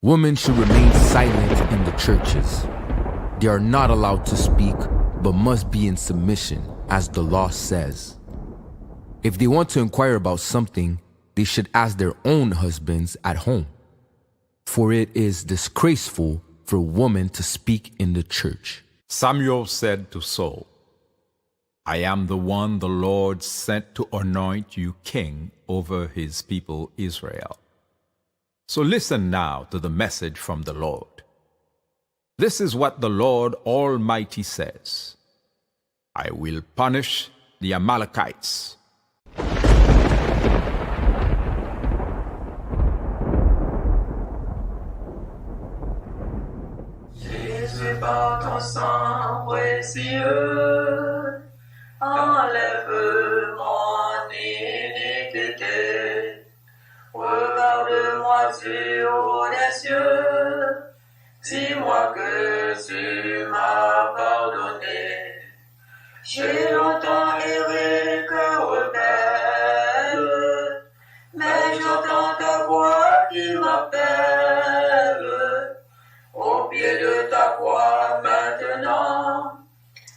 Women should remain silent in the churches. They are not allowed to speak, but must be in submission, as the law says. If they want to inquire about something, they should ask their own husbands at home. For it is disgraceful for a woman to speak in the church. Samuel said to Saul, I am the one the Lord sent to anoint you king over his people Israel. So listen now to the message from the Lord. This is what the Lord Almighty says. I will punish the Amalekites. Jésus, par ton sang précieux, enlève mon iniquité. Regarde-moi sur les cieux, dis-moi que tu m'as pardonné. J'ai longtemps erré cœur rebelle, mais j'entends ta voix qui m'appelle. Au pied de ta croix maintenant,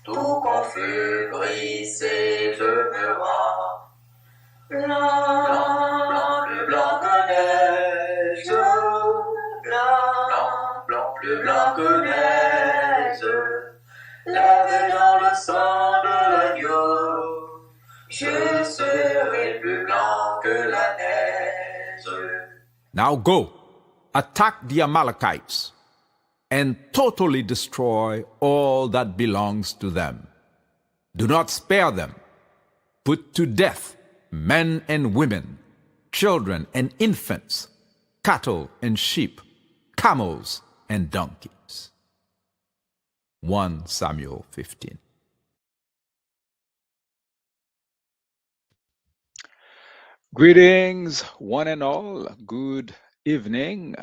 tout confus, brisé, je me rends. Blanc, blanc, plus blanc que neige, blanc, plus blanc que neige, lavé dans le sang de l'agneau, je serai plus blanc que la neige. Now go, attack the Amalekites, and totally destroy all that belongs to them. Do not spare them. Put to death men and women, children and infants, cattle and sheep, camels and donkeys. 1 Samuel 15. Greetings, one and all. Good evening.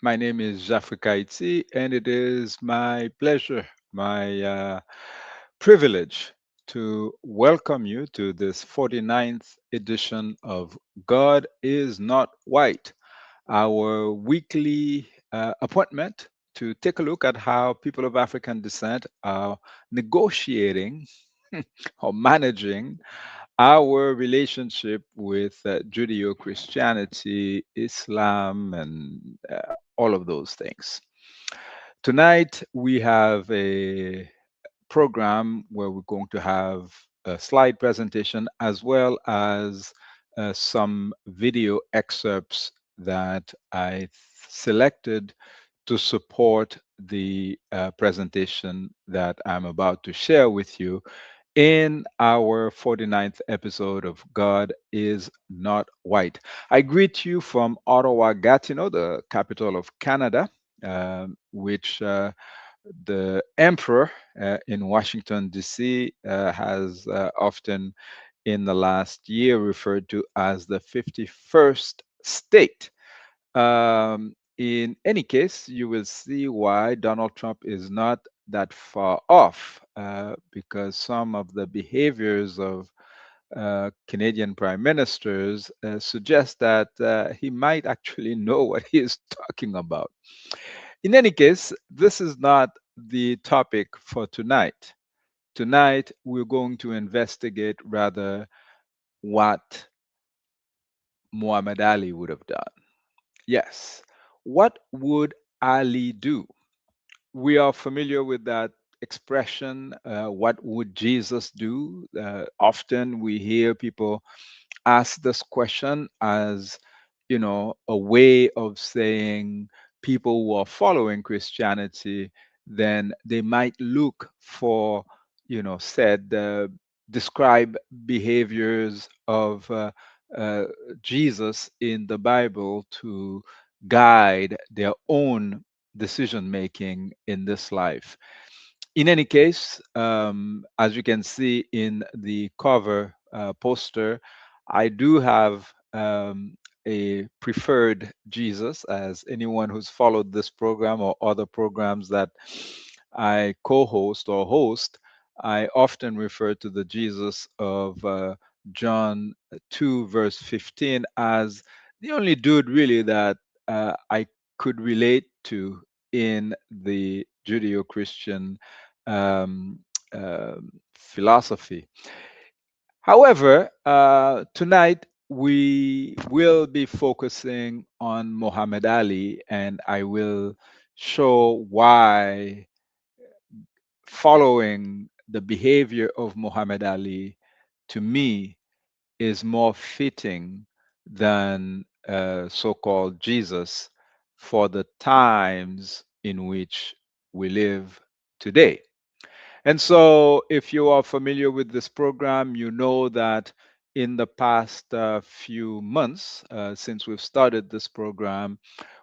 My name is Jafri Kaiti, and it is my pleasure, my privilege to welcome you to this 49th edition of God is Not White, our weekly appointment to take a look at how people of African descent are negotiating or managing our relationship with Judeo-Christianity, Islam, and all of those things. Tonight, we have a program where we're going to have a slide presentation as well as some video excerpts that I selected to support the presentation that I'm about to share with you in our 49th episode of God is Not White. I greet you from Ottawa, Gatineau, the capital of Canada, which the emperor in Washington, D.C. Has often in the last year referred to as the 51st state. In any case, you will see why Donald Trump is not that far off, because some of the behaviors of Canadian prime ministers suggest that he might actually know what he is talking about. In any case, this is not the topic for tonight. Tonight, we're going to investigate rather what Muhammad Ali would have done. Yes, what would Ali do? We are familiar with that expression, what would Jesus do? Often we hear people ask this question as, a way of saying people who are following Christianity, then they might look for, said, describe behaviors of Jesus in the Bible to guide their own decision making in this life. In any case, as you can see in the cover poster, I do have a preferred Jesus, as anyone who's followed this program or other programs that I co-host or host, I often refer to the Jesus of John 2, verse 15 as the only dude really that I could relate to in the Judeo-Christian um, philosophy. However, tonight we will be focusing on Muhammad Ali, and I will show why following the behavior of Muhammad Ali, to me, is more fitting than so-called Jesus for the times in which we live today. And so, if you are familiar with this program, you know that in the past few months, since we've started this program,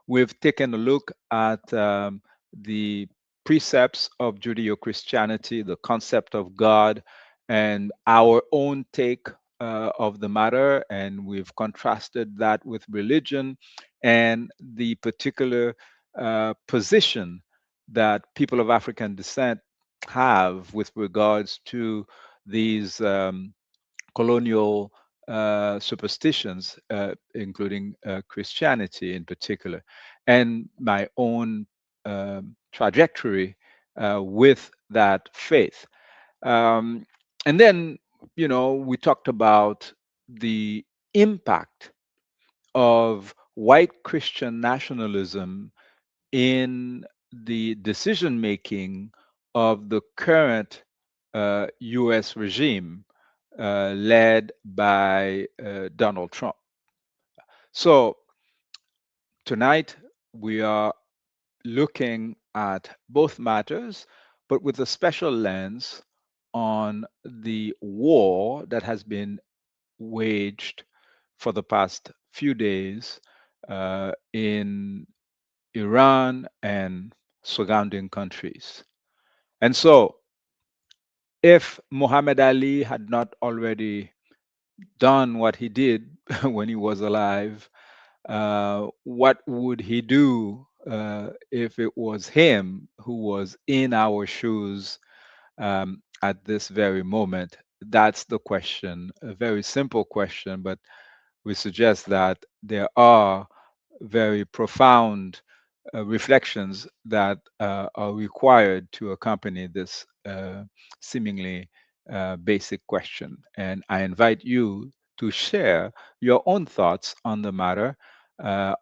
we've taken a look at the precepts of Judeo Christianity, the concept of God, and our own take of the matter. And we've contrasted that with religion and the particular position that people of African descent have with regards to these colonial superstitions, including Christianity in particular, and my own trajectory with that faith. Um, and then, we talked about the impact of white Christian nationalism in the decision making of the current US regime led by Donald Trump. So tonight we are looking at both matters, but with a special lens on the war that has been waged for the past few days in Iran and surrounding countries. And so, if Muhammad Ali had not already done what he did when he was alive, what would he do if it was him who was in our shoes at this very moment? That's the question, a very simple question, but we suggest that there are very profound reflections that are required to accompany this seemingly basic question. And I invite you to share your own thoughts on the matter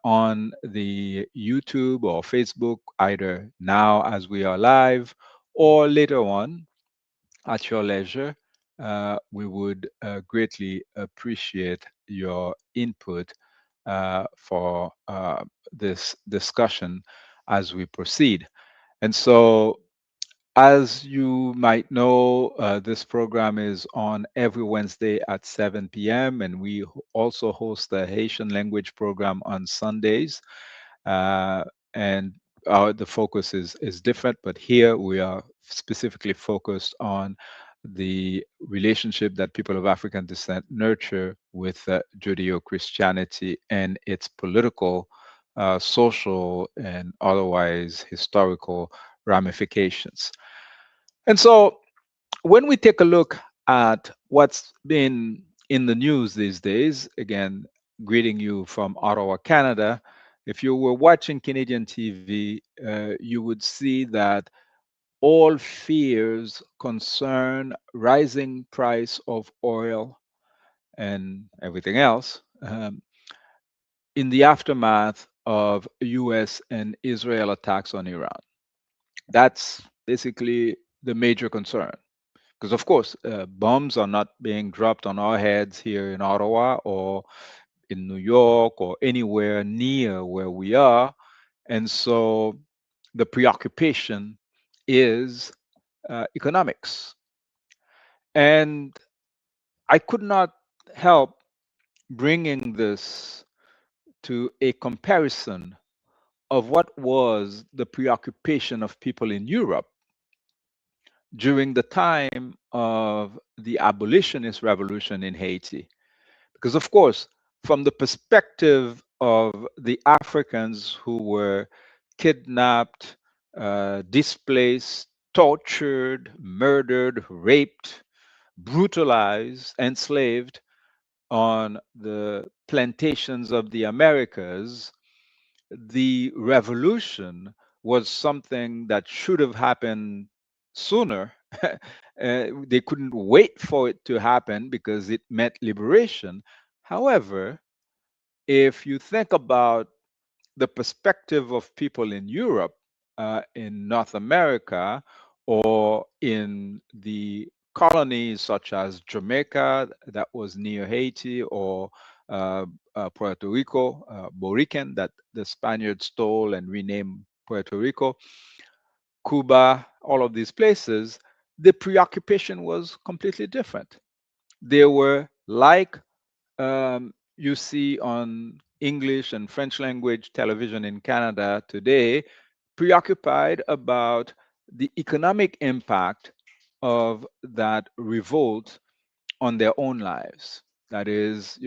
on the YouTube or Facebook, either now as we are live or later on at your leisure. We would greatly appreciate your input for this discussion as we proceed. And so, as you might know, this program is on every Wednesday at 7 p.m., and we also host a Haitian language program on Sundays. And the focus is different, but here we are specifically focused on the relationship that people of African descent nurture with Judeo-Christianity and its political, social, and otherwise historical ramifications. And so when we take a look at what's been in the news these days, again, greeting you from Ottawa, Canada, if you were watching Canadian TV, you would see that all fears concern rising price of oil and everything else in the aftermath of US and Israel attacks on Iran. That's basically the major concern. Because, of course, bombs are not being dropped on our heads here in Ottawa or in New York or anywhere near where we are. And so the preoccupation is economics. And I could not help bringing this to a comparison of what was the preoccupation of people in Europe during the time of the abolitionist revolution in Haiti. Because, of course, from the perspective of the Africans who were kidnapped, displaced, tortured, murdered, raped, brutalized, enslaved on the plantations of the Americas, the revolution was something that should have happened sooner. They couldn't wait for it to happen because it meant liberation. However, if you think about the perspective of people in Europe, in North America, or in the colonies such as Jamaica, that was near Haiti, or Puerto Rico, Borican, that the Spaniards stole and renamed Puerto Rico, Cuba, all of these places, the preoccupation was completely different. They were like you see on English and French language television in Canada today, preoccupied about the economic impact of that revolt on their own lives. That is,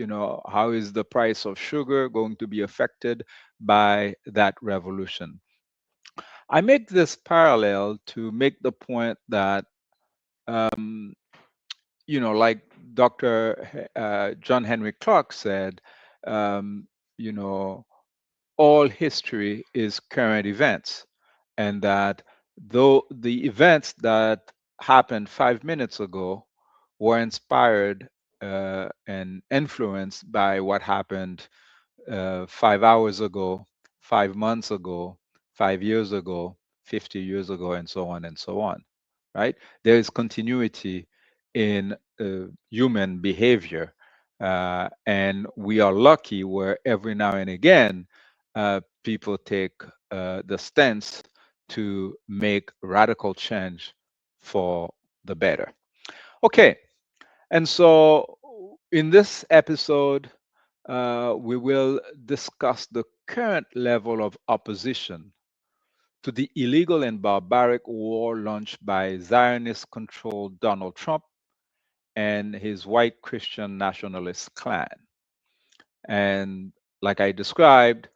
how is the price of sugar going to be affected by that revolution? I make this parallel to make the point that, um, like Dr. John Henry Clark said, um, you know, all history is current events, and that though the events that happened 5 minutes ago were inspired and influenced by what happened 5 hours ago, 5 months ago, 5 years ago, 50 years ago, and so on and so on, right? There is continuity in human behavior. And we are lucky where every now and again people take the stance to make radical change for the better. Okay, and so in this episode, we will discuss the current level of opposition to the illegal and barbaric war launched by zionist-controlled Donald Trump and his white Christian nationalist klan. And like I described,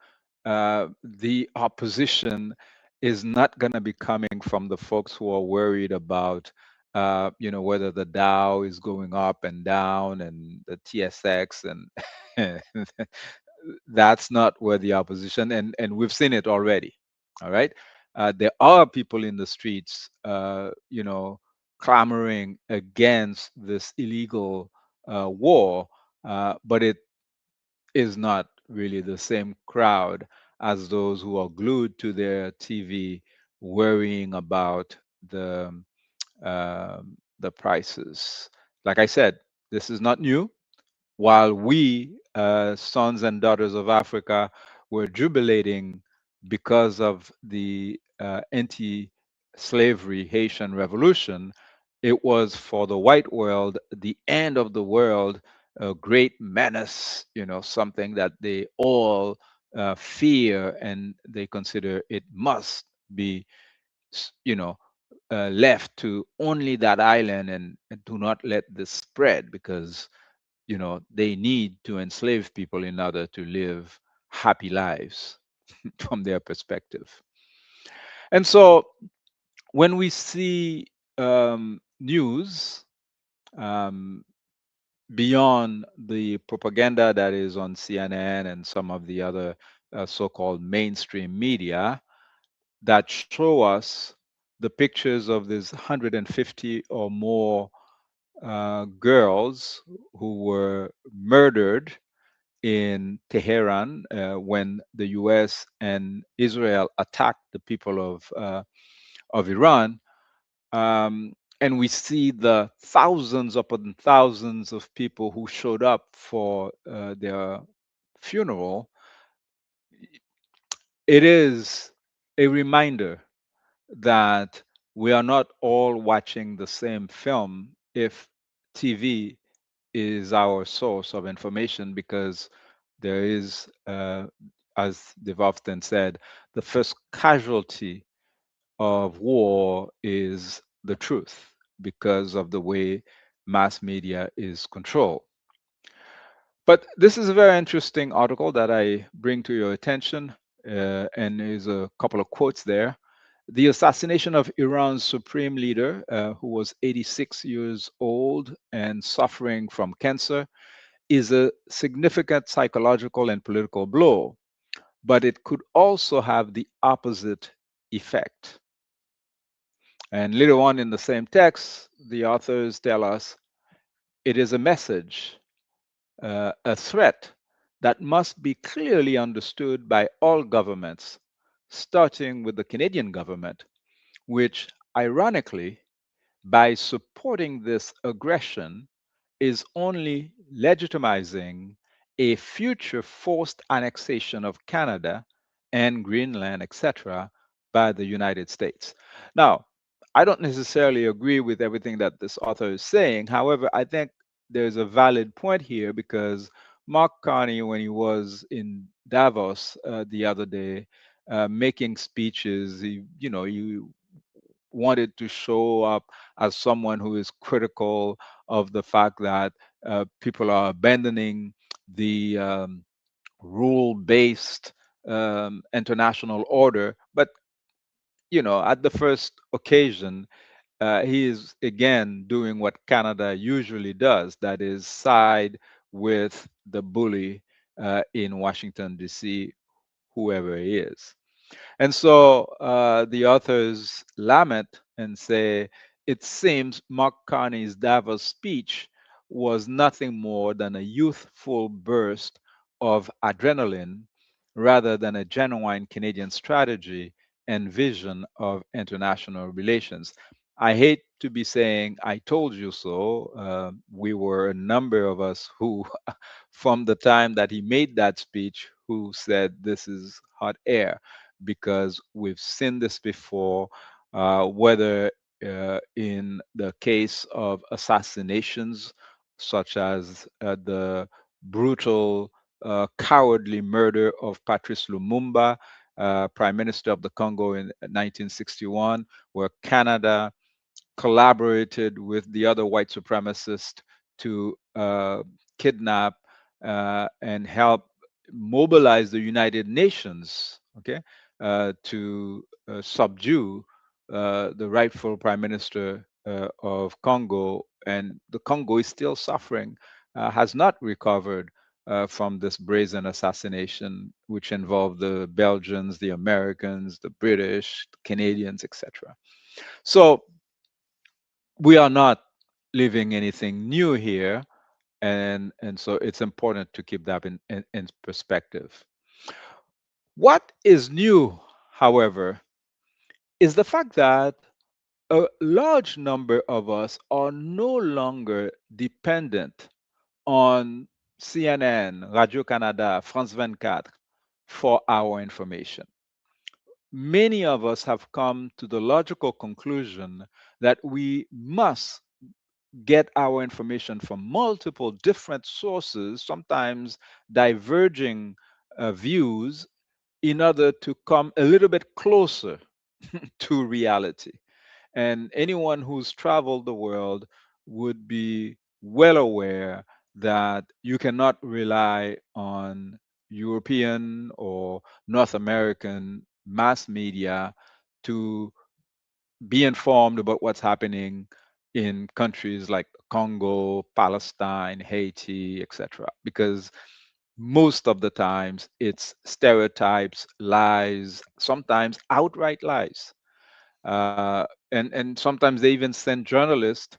the opposition is not going to be coming from the folks who are worried about, whether the Dow is going up and down and the TSX, and that's not where the opposition, and we've seen it already. All right, there are people in the streets, clamoring against this illegal war, but it is not really the same crowd as those who are glued to their TV worrying about the prices. Like I said, this is not new. While we, sons and daughters of Africa, were jubilating because of the anti-slavery Haitian revolution, it was for the white world the end of the world, a great menace, something that they all fear, and they consider it must be, left to only that island, and do not let this spread, because they need to enslave people in order to live happy lives from their perspective. And so when we see news, um, beyond the propaganda that is on CNN and some of the other so-called mainstream media that show us the pictures of these 150 or more girls who were murdered in Tehran when the U.S. and Israel attacked the people of Iran, and we see the thousands upon thousands of people who showed up for their funeral. It is a reminder that we are not all watching the same film if TV is our source of information, because there is, as they've often said, the first casualty of war is the truth, because of the way mass media is controlled. But this is a very interesting article that I bring to your attention, and there's a couple of quotes there. The assassination of Iran's supreme leader, who was 86 years old and suffering from cancer, is a significant psychological and political blow. but it could also have the opposite effect. And later on in the same text, the authors tell us it is a message, a threat that must be clearly understood by all governments, starting with the Canadian government, which ironically, by supporting this aggression, is only legitimizing a future forced annexation of Canada and Greenland, etc., by the United States. Now, I don't necessarily agree with everything that this author is saying. However, I think there's a valid point here because Mark Carney, when he was in Davos the other day, making speeches, he wanted to show up as someone who is critical of the fact that people are abandoning the rule-based international order. But at the first occasion, he is again doing what Canada usually does, that is, side with the bully in Washington, D.C., whoever he is. And so the authors lament and say it seems Mark Carney's Davos speech was nothing more than a youthful burst of adrenaline rather than a genuine Canadian strategy and vision of international relations. I hate to be saying, I told you so. We were a number of us who, from the time that he made that speech, who said this is hot air because we've seen this before, whether in the case of assassinations, such as the brutal, cowardly murder of Patrice Lumumba, Prime Minister of the Congo in 1961, where Canada collaborated with the other white supremacists to kidnap and help mobilize the United Nations, okay, to subdue the rightful prime minister of Congo. And the Congo is still suffering, has not recovered from this brazen assassination, which involved the Belgians, the Americans, the British, the Canadians, etc. So we are not living anything new here, and so it's important to keep that in perspective. What is new, however, is the fact that a large number of us are no longer dependent on CNN, Radio Canada, France 24 for our information. Many of us have come to the logical conclusion that we must get our information from multiple different sources, sometimes diverging views, in order to come a little bit closer to reality. And anyone who's traveled the world would be well aware that you cannot rely on European or North American mass media to be informed about what's happening in countries like Congo, Palestine, Haiti, etc. Because most of the times it's stereotypes, lies, sometimes outright lies. And sometimes they even send journalists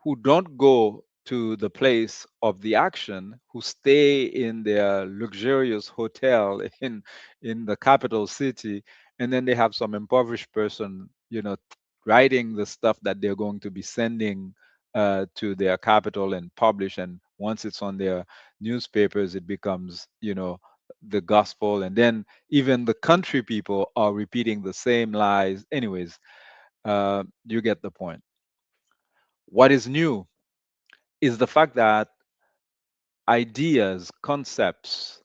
who don't go to the place of the action, who stay in their luxurious hotel in the capital city, and then they have some impoverished person, writing the stuff that they're going to be sending to their capital and publish. And once it's on their newspapers, it becomes, the gospel. And then even the country people are repeating the same lies. Anyways, you get the point. What is new is the fact that ideas, concepts,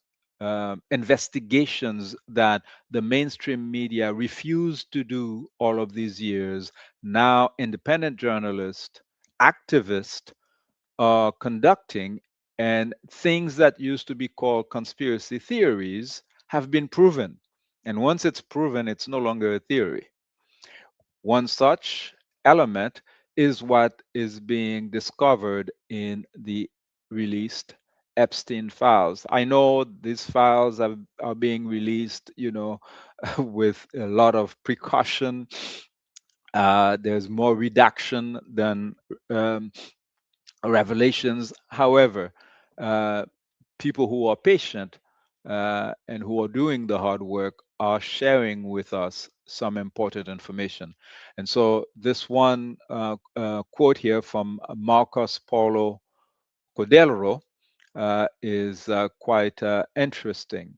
investigations that the mainstream media refused to do all of these years, now independent journalists, activists are conducting, and things that used to be called conspiracy theories have been proven. And once it's proven, it's no longer a theory. One such element is what is being discovered in the released Epstein files. I know these files are being released, with a lot of precaution. There's more redaction than um, revelations. However, uh, people who are patient and who are doing the hard work are sharing with us some important information. And so, this one quote here from Marcos Paulo Codelro is quite interesting,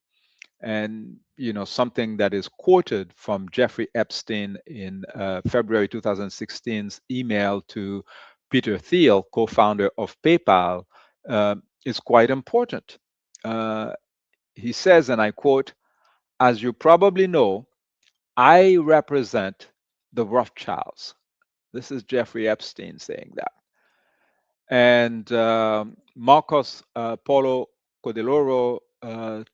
and something that is quoted from Jeffrey Epstein in February 2016's email to Peter Thiel, co-founder of PayPal, is quite important. Uh, he says, and I quote, "As you probably know, I represent the Rothschilds." This is Jeffrey Epstein saying that. And Marcos Paulo Codeloro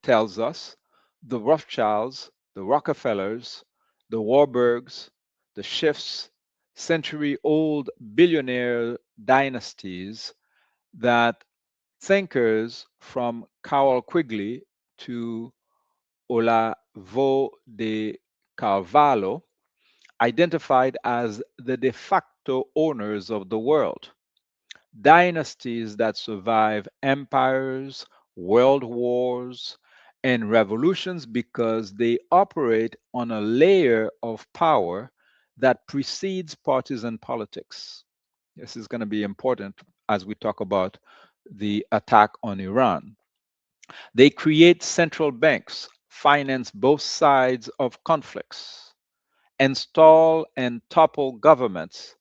tells us the Rothschilds, the Rockefellers, the Warburgs, the Schiffs, century old billionaire dynasties that thinkers from Carroll Quigley to Olavo de Carvalho identified as the de facto owners of the world. Dynasties that survive empires, world wars, and revolutions because they operate on a layer of power that precedes partisan politics. This is going to be important as we talk about the attack on Iran. They create central banks, finance both sides of conflicts, install and topple governments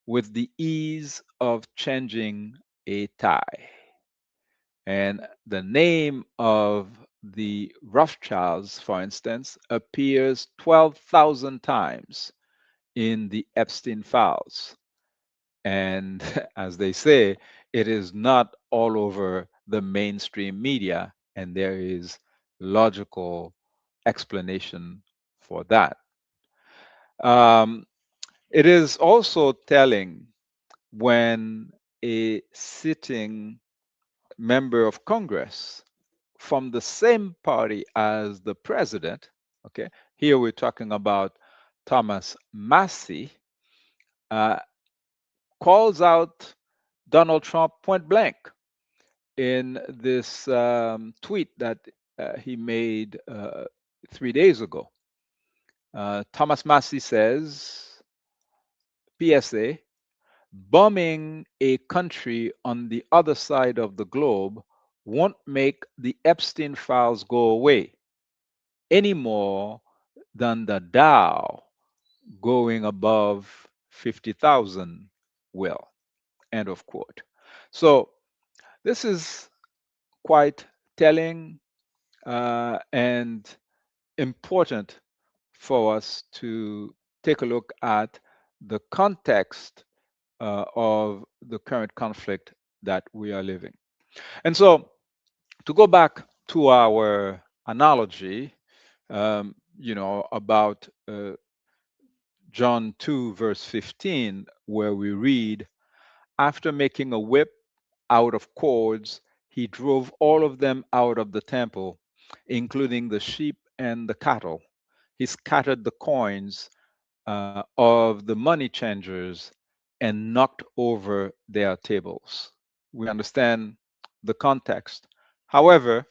with the ease of changing a tie. And the name of the Rothschilds, for instance, appears 12,000 times in the Epstein files. And as they say, it is not all over the mainstream media, and there is logical explanation for that. Um, it is also telling when a sitting member of Congress from the same party as the president, okay, here we're talking about Thomas Massey, uh, calls out Donald Trump point blank in this tweet that he made 3 days ago. Thomas Massey says, PSA, bombing a country on the other side of the globe won't make the Epstein files go away any more than the Dow going above 50,000 will. End of quote. So this is quite telling and important for us to take a look at the context of the current conflict that we are living. And so, to go back to our analogy, about John 2, verse 15, where we read, after making a whip out of cords, he drove all of them out of the temple, including the sheep and the cattle. He scattered the coins of the money changers and knocked over their tables. We understand the context. However,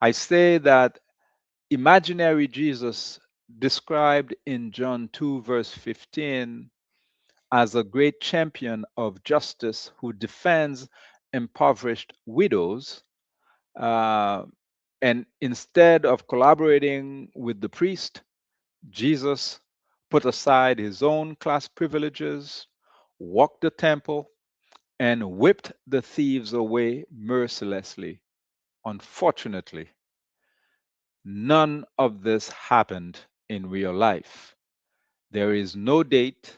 I say that imaginary Jesus described in John 2, verse 15, as a great champion of justice who defends impoverished widows. Uh, and instead of collaborating with the priest, Jesus put aside his own class privileges, walked the temple, and whipped the thieves away mercilessly. Unfortunately, none of this happened in real life. There is no date,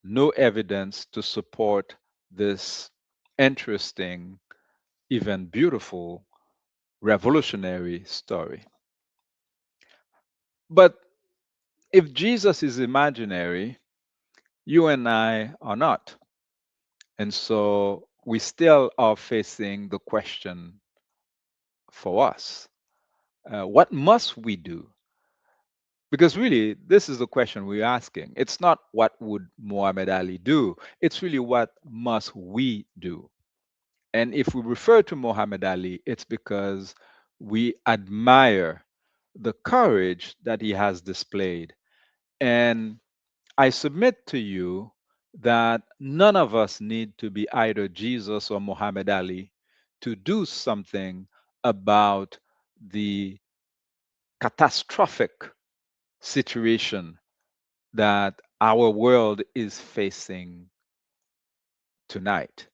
no evidence to support this interesting, even beautiful, revolutionary story. But if Jesus is imaginary, you and I are not. And so we still are facing the question, for us? What must we do? Because really, this is the question we're asking. It's not what would Muhammad Ali do, it's really what must we do. And if we refer to Muhammad Ali, it's because we admire the courage that he has displayed. And I submit to you that none of us need to be either Jesus or Muhammad Ali to do something about the catastrophic situation that our world is facing tonight.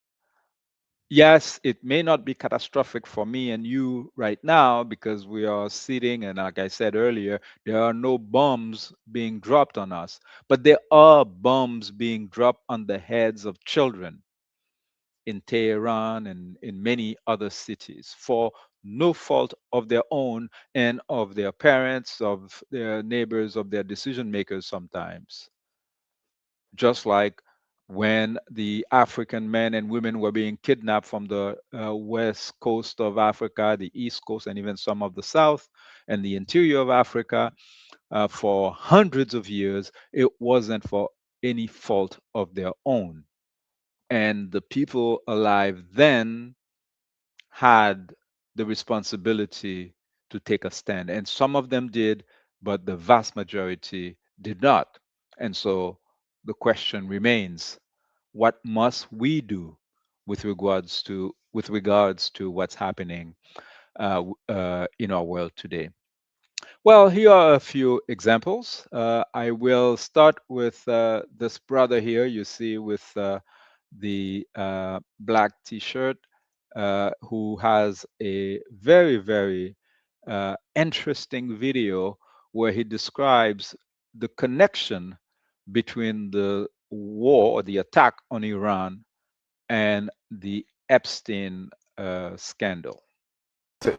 Yes, it may not be catastrophic for me and you right now because we are sitting, and like I said earlier, there are no bombs being dropped on us, but there are bombs being dropped on the heads of children in Tehran and in many other cities for no fault of their own and of their parents, of their neighbors, of their decision makers sometimes. Just like when the African men and women were being kidnapped from the west coast of Africa, the east coast, and even some of the south and the interior of Africa for hundreds of years, it wasn't for any fault of their own. And the people alive then had the responsibility to take a stand. And some of them did, but the vast majority did not. And so the question remains, what must we do with regards to what's happening in our world today? Well, here are a few examples. I will start with this brother here, you see, with the black t-shirt, who has a very, very interesting video where he describes the connection between the war or the attack on Iran and the Epstein scandal.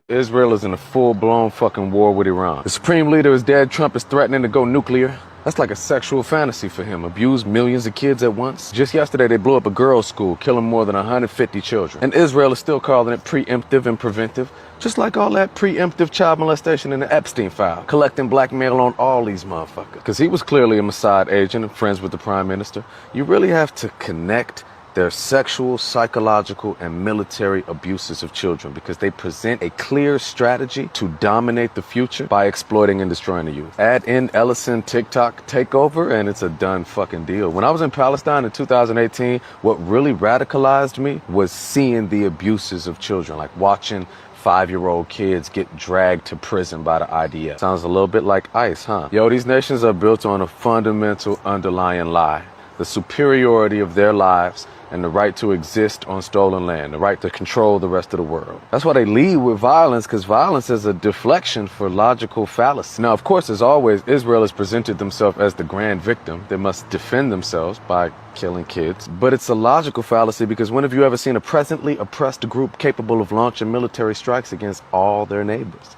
Israel is in a full-blown fucking war with Iran. The supreme leader is dead. Trump is threatening to go nuclear. That's like a sexual fantasy for him. Abuse millions of kids at once. Just yesterday, they blew up a girls' school, killing more than 150 children. And Israel is still calling it preemptive and preventive, just like all that preemptive child molestation in the Epstein file, collecting blackmail on all these motherfuckers. Because he was clearly a Mossad agent and friends with the prime minister. You really have to connect their sexual, psychological, and military abuses of children because they present a clear strategy to dominate the future by exploiting and destroying the youth. Add in Ellison TikTok takeover and it's a done fucking deal. When I was in Palestine in 2018, what really radicalized me was seeing the abuses of children, like watching 5-year-old kids get dragged to prison by the IDF. Sounds a little bit like ICE, huh? Yo, these nations are built on a fundamental underlying lie. The superiority of their lives and the right to exist on stolen land, the right to control the rest of the world. That's why they lead with violence, because violence is a deflection for logical fallacy. Now, of course, as always, Israel has presented themselves as the grand victim. They must defend themselves by killing kids. But it's a logical fallacy because when have you ever seen a presently oppressed group capable of launching military strikes against all their neighbors?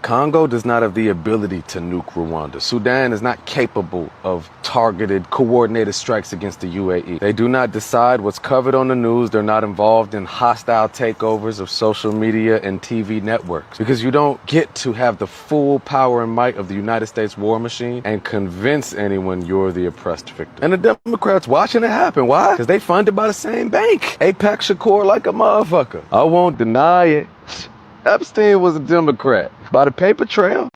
Congo does not have the ability to nuke Rwanda. Sudan is not capable of targeted, coordinated strikes against the UAE. They do not decide what's covered on the news. They're not involved in hostile takeovers of social media and TV networks. Because you don't get to have the full power and might of the United States war machine and convince anyone you're the oppressed victim. And the Democrats watching it happen. Why? Because they funded by the same bank. AIPAC Shakur like a motherfucker. I won't deny it. Epstein was a Democrat. By the paper trail.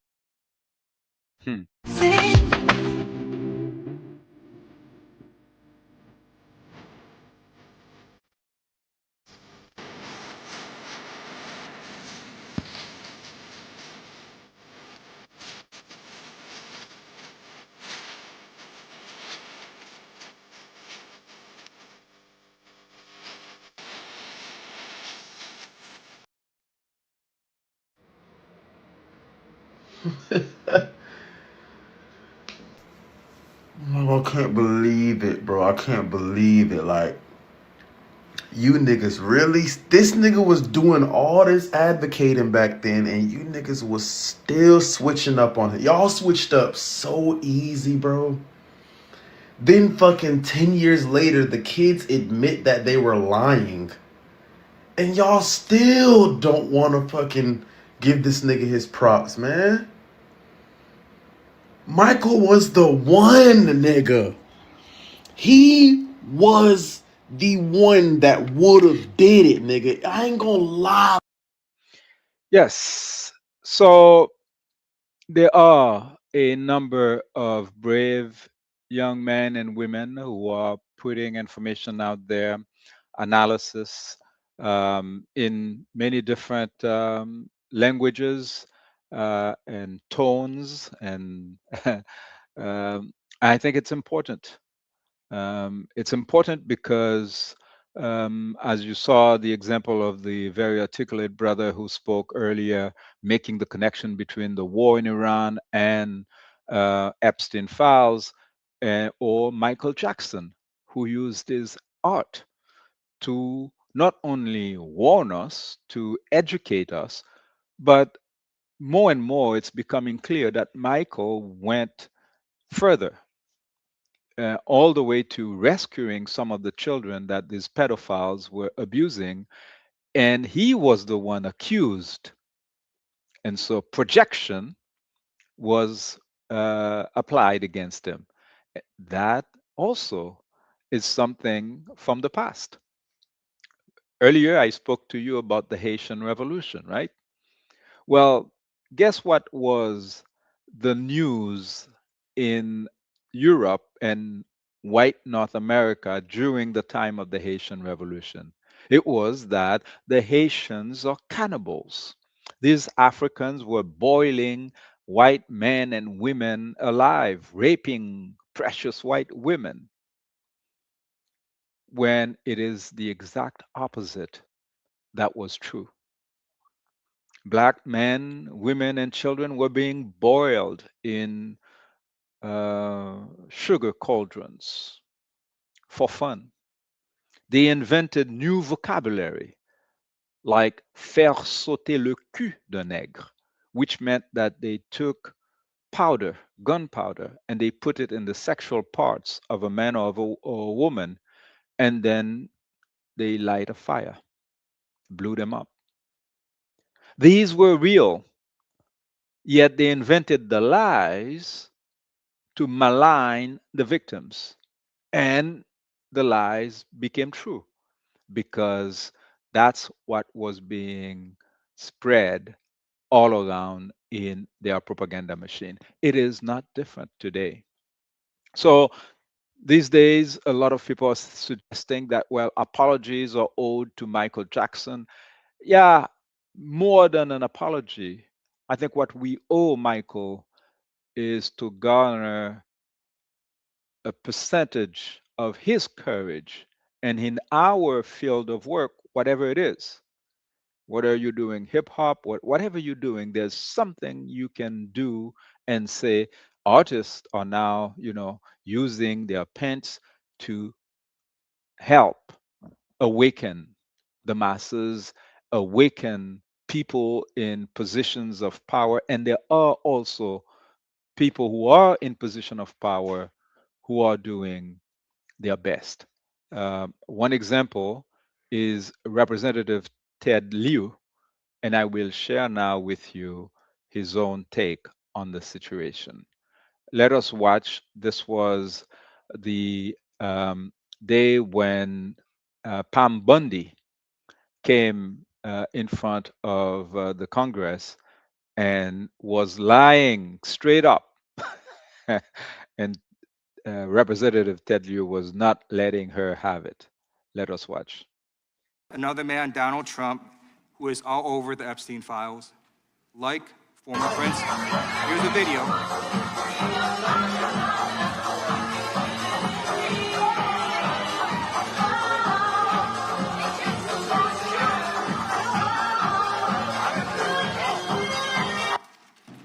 Oh, I can't believe it, bro. I can't believe it. Like, you niggas really? This nigga was doing all this advocating back then, and you niggas was still switching up on it. Y'all switched up so easy, bro. Then fucking 10 years later, the kids admit that they were lying. And y'all still don't want to fucking give this nigga his props, man. Michael was the one, nigga. He was the one that would have did it, nigga. I ain't gonna lie. Yes. So there are a number of brave young men and women who are putting information out there, analysis in many different languages and tones, and I think it's important. It's important because, as you saw, the example of the very articulate brother who spoke earlier, making the connection between the war in Iran and Epstein files, or Michael Jackson, who used his art to not only warn us, to educate us, but more and more it's becoming clear that Michael went further, all the way to rescuing some of the children that these pedophiles were abusing. And he was the one accused. And so projection was applied against him. That also is something from the past. Earlier, I spoke to you about the Haitian Revolution, right? Well, guess what was the news in Europe and white North America during the time of the Haitian Revolution? It was that the Haitians are cannibals. These Africans were boiling white men and women alive, raping precious white women, when it is the exact opposite that was true. Black men, women, and children were being boiled in sugar cauldrons for fun. They invented new vocabulary like faire sauter le cul d'un nègre, which meant that they took powder, gunpowder, and they put it in the sexual parts of a man or a woman, and then they light a fire, blew them up. These were real, yet they invented the lies to malign the victims. And the lies became true because that's what was being spread all around in their propaganda machine. It is not different today. So these days, a lot of people are suggesting that, well, apologies are owed to Michael Jackson. Yeah, more than an apology. I think what we owe Michael is to garner a percentage of his courage, and in our field of work, whatever it is, whether you're doing hip hop, whatever you're doing, there's something you can do and say, artists are now, using their pens to help awaken the masses, awaken people in positions of power. And there are also people who are in position of power who are doing their best. One example is Representative Ted Lieu, and I will share now with you his own take on the situation. Let us watch. This was the day when Pam Bundy came in front of the Congress and was lying straight up. And Representative Ted Lieu was not letting her have it. Let us watch. Another man, Donald Trump, who is all over the Epstein files, like former Prince. Here's a video.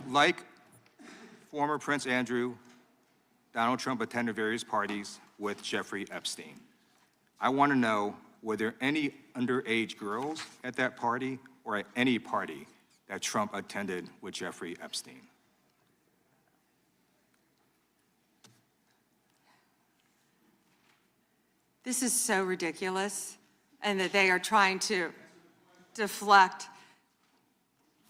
Like former Prince Andrew, Donald Trump attended various parties with Jeffrey Epstein. I want to know, were there any underage girls at that party or at any party that Trump attended with Jeffrey Epstein? This is so ridiculous, and that they are trying to deflect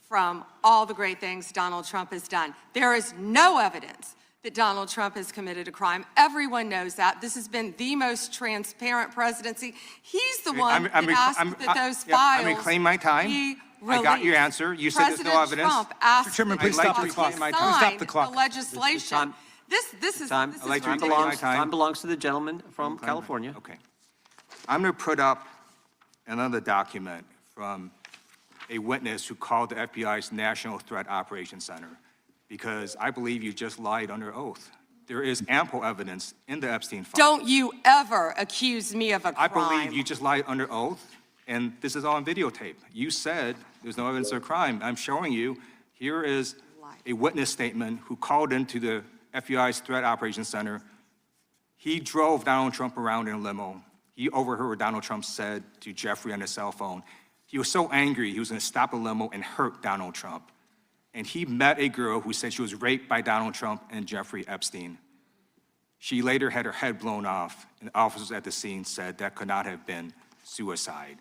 from all the great things Donald Trump has done. There is no evidence that Donald Trump has committed a crime. Everyone knows that. This has been the most transparent presidency. He's the one that asked that those files I'm reclaiming my time. be I got your released. answer. You said there's no President evidence. Trump asked Chairman, that please stop the he clock. sign Stop the clock. the legislation. Time. This is Time. this I'd like is to ridiculous. reclaim my time. Time belongs to the gentleman from California. Okay. I'm going to put up another document from a witness who called the FBI's National Threat Operations Center because I believe you just lied under oath. There is ample evidence in the Epstein file. Don't you ever accuse me of a I crime. believe you just lied under oath, and this is all on videotape. You said there's no evidence of a crime. I'm showing you, here is a witness statement who called into the FBI's Threat Operations Center. He drove Donald Trump around in a limo. He overheard what Donald Trump said to Jeffrey on his cell phone. He was so angry, he was gonna stop a limo and hurt Donald Trump. And he met a girl who said she was raped by Donald Trump and Jeffrey Epstein. She later had her head blown off, and officers at the scene said that could not have been suicide.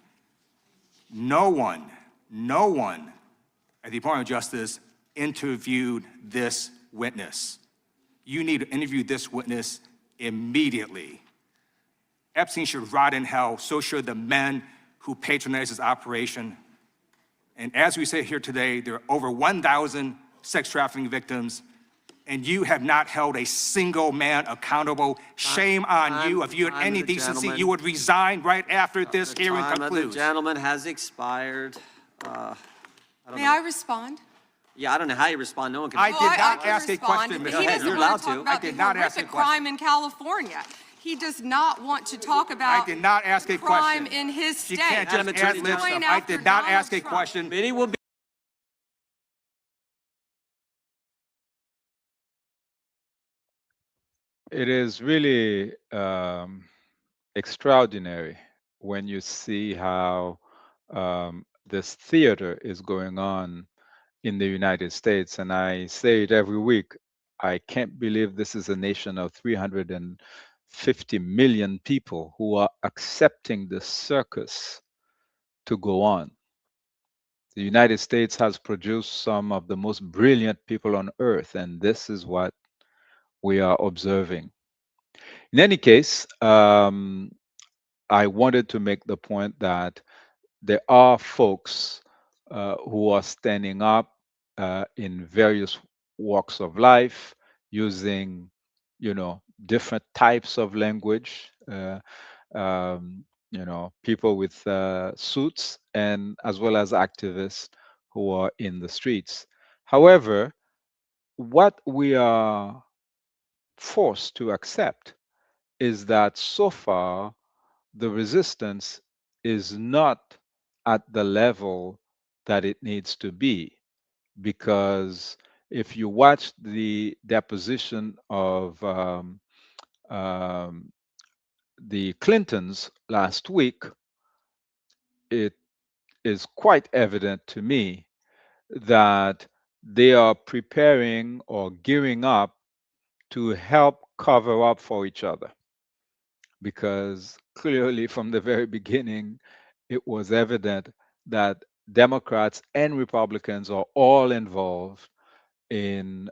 No one at the Department of Justice interviewed this witness. You need to interview this witness immediately. Epstein should rot in hell, so should the men who patronized his operation. And as we sit here today, there are over 1,000 sex trafficking victims, and you have not held a single man accountable. Shame on you. If you had any decency, you would resign right after this hearing concludes. The gentleman has expired. May I respond? Yeah, I don't know how you respond. No one can. I did Oh, not can ask a respond, question, but Mr. he Head. doesn't You're want allowed to talk to. about I did the not ask a horrific crime in California. He does not want to talk about I did not ask a crime question. in his state. You can't Madam just Attorney ad lib General. stuff. I did not ask a Donald Trump. question. Meeting will be. It is really extraordinary when you see how this theater is going on in the United States. And I say it every week. I can't believe this is a nation of 350 million people who are accepting the circus to go on. The United States has produced some of the most brilliant people on earth, and this is what we are observing. In any case, I wanted to make the point that there are folks who are standing up in various walks of life using, different types of language. People with suits and as well as activists who are in the streets. However, what we are forced to accept is that so far the resistance is not at the level that it needs to be, because if you watch the deposition of the Clintons last week, it is quite evident to me that they are preparing or gearing up to help cover up for each other, because clearly from the very beginning, it was evident that Democrats and Republicans are all involved in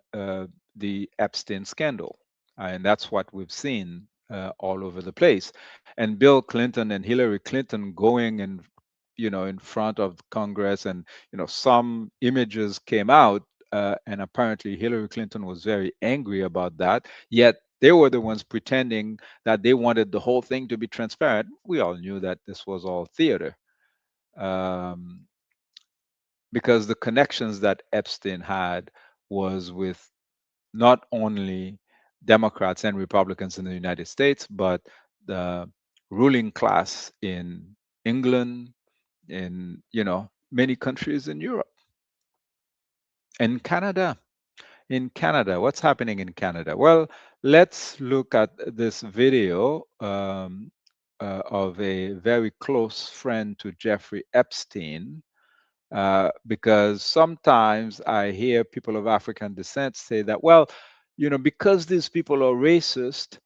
the Epstein scandal. And that's what we've seen all over the place. And Bill Clinton and Hillary Clinton going and, in front of Congress, and, some images came out, and apparently Hillary Clinton was very angry about that. Yet they were the ones pretending that they wanted the whole thing to be transparent. We all knew that this was all theater. Because the connections that Epstein had was with not only Democrats and Republicans in the United States, but the ruling class in England, in many countries in Europe, and Canada. In Canada, what's happening in Canada? Well, let's look at this video of a very close friend to Jeffrey Epstein. Because sometimes I hear people of African descent say that, well, because these people are racist,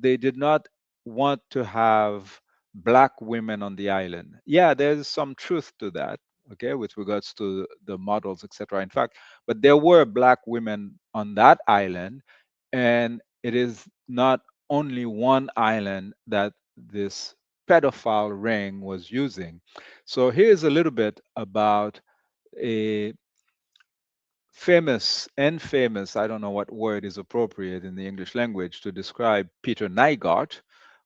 they did not want to have black women on the island. Yeah, there's some truth to that, okay, with regards to the models, etc. In fact, but there were black women on that island, and it is not only one island that this pedophile ring was using. So here's a little bit about a famous, I don't know what word is appropriate in the English language to describe Peter Nygart,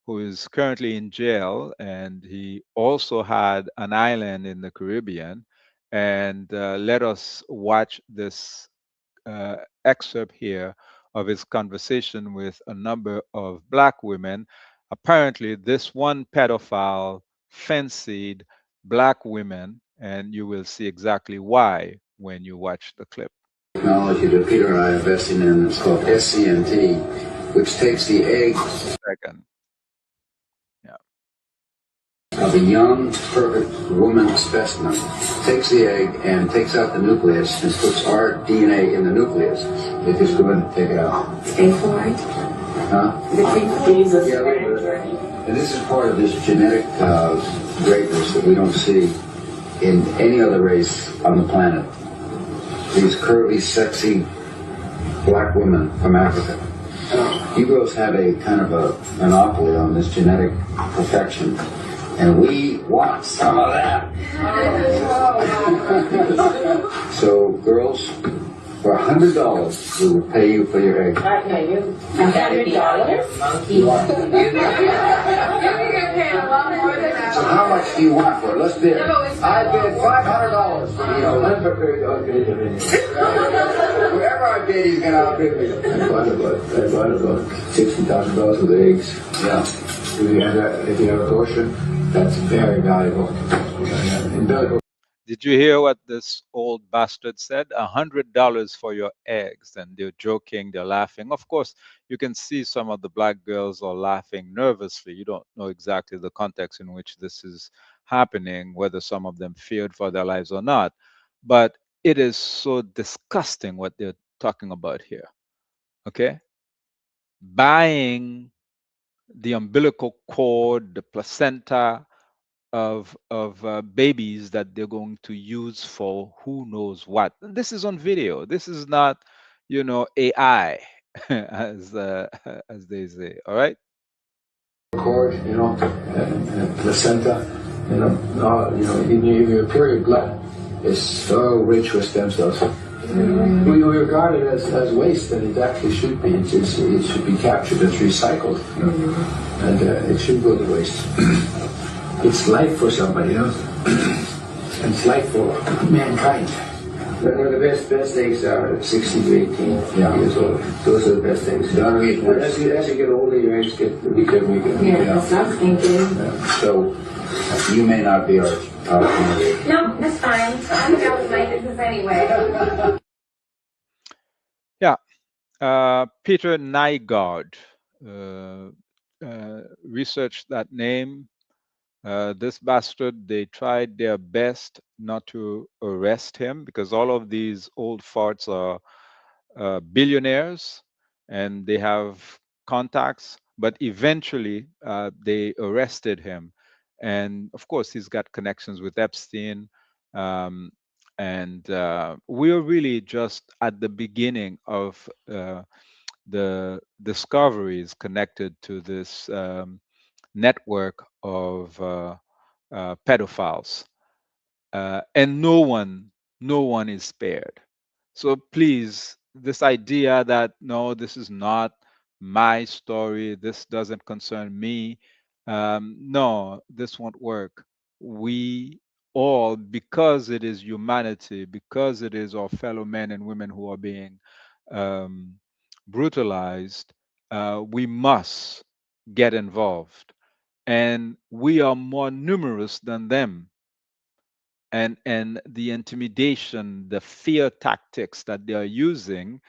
who is currently in jail, and he also had an island in the Caribbean. And let us watch this excerpt here of his conversation with a number of black women. Apparently, this one pedophile fancied black women, and you will see exactly why when you watch the clip. Technology that Peter and I are investing in is called SCNT, which takes the egg Second. of a young, perfect woman specimen, takes the egg and takes out the nucleus and puts our DNA in the nucleus. They just go ahead and take it out. Pay for it? Huh? Yeah, and this is part of this genetic greatness that we don't see in any other race on the planet. These curvy, sexy black women from Africa. Negroes have a kind of a monopoly on this genetic perfection, and we want some of that. So, girls, for $100, we will pay you for your egg. I pay you $100? So how much do you want for it? Let's bid. I bid $500 for the Olympic. Wherever I bid, he's going to outbid me. I bought about $60,000 worth of eggs. Yeah. If you have abortion, that's very valuable. Did you hear what this old bastard said? $100 for your eggs. And they're joking, they're laughing. Of course, you can see some of the black girls are laughing nervously. You don't know exactly the context in which this is happening, whether some of them feared for their lives or not. But it is so disgusting what they're talking about here. Okay? Buying the umbilical cord, the placenta of babies that they're going to use for who knows what. This is on video. This is not, AI, as they say. All right. Cord, placenta, in your period blood is so rich with stem cells. We regard it as waste, and it actually should be. It should be captured. It's recycled, and it should go to waste. It's life for somebody, and it's life for mankind. The best eggs are 16 to 18 years old. Those are the best eggs. As you get older, your eggs get weaker and weaker. Yeah, that's what I'm thinking. So you may not be our candidate. No, that's fine. I'm down with my business anyway. Yeah. Peter Nygard researched that name. This bastard, they tried their best not to arrest him because all of these old farts are billionaires and they have contacts, but eventually they arrested him. And of course, he's got connections with Epstein. And we're really just at the beginning of the discoveries connected to this network of pedophiles, and no one is spared. So please, this idea that no, this is not my story, this doesn't concern me, no, this won't work. We all, because it is humanity, because it is our fellow men and women who are being brutalized, we must get involved. And we are more numerous than them. And the intimidation, the fear tactics that they are using.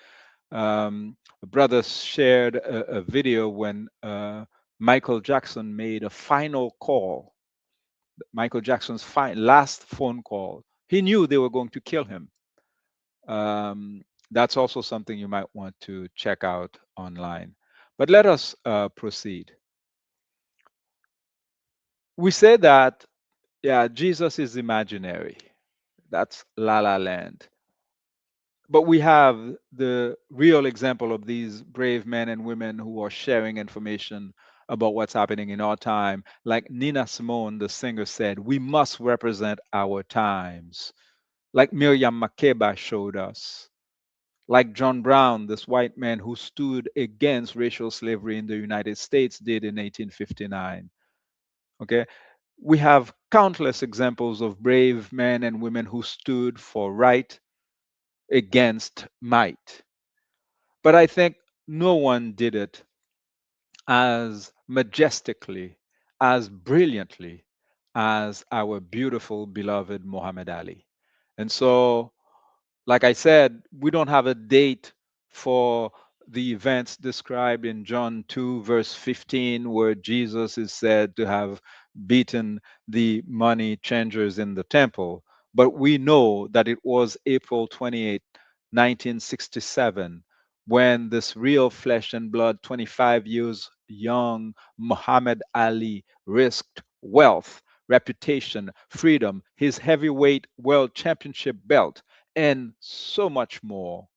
Brothers shared a video when Michael Jackson made a final call. Michael Jackson's last phone call. He knew they were going to kill him. That's also something you might want to check out online. But let us proceed. We say that, yeah, Jesus is imaginary. That's La La Land. But we have the real example of these brave men and women who are sharing information about what's happening in our time. Like Nina Simone, the singer, said, we must represent our times. Like Miriam Makeba showed us. Like John Brown, this white man who stood against racial slavery in the United States, did in 1859. Okay? We have countless examples of brave men and women who stood for right against might. But I think no one did it as majestically, as brilliantly as our beautiful, beloved Muhammad Ali. And so, like I said, we don't have a date for the events described in John 2, verse 15, where Jesus is said to have beaten the money changers in the temple. But we know that it was April 28, 1967, when this real flesh and blood, 25 years young Muhammad Ali risked wealth, reputation, freedom, his heavyweight world championship belt, and so much more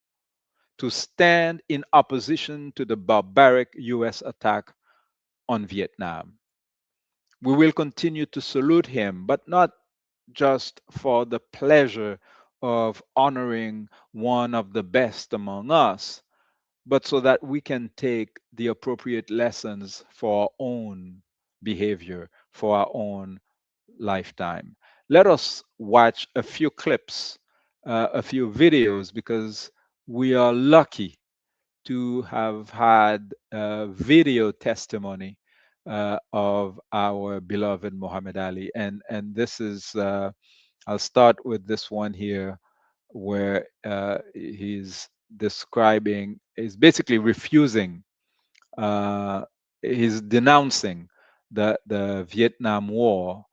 to stand in opposition to the barbaric US attack on Vietnam. We will continue to salute him, but not just for the pleasure of honoring one of the best among us, but so that we can take the appropriate lessons for our own behavior, for our own lifetime. Let us watch a few clips, a few videos, because we are lucky to have had video testimony of our beloved Muhammad Ali. And this is, I'll start with this one here, where he's describing, he's basically refusing, he's denouncing the Vietnam War.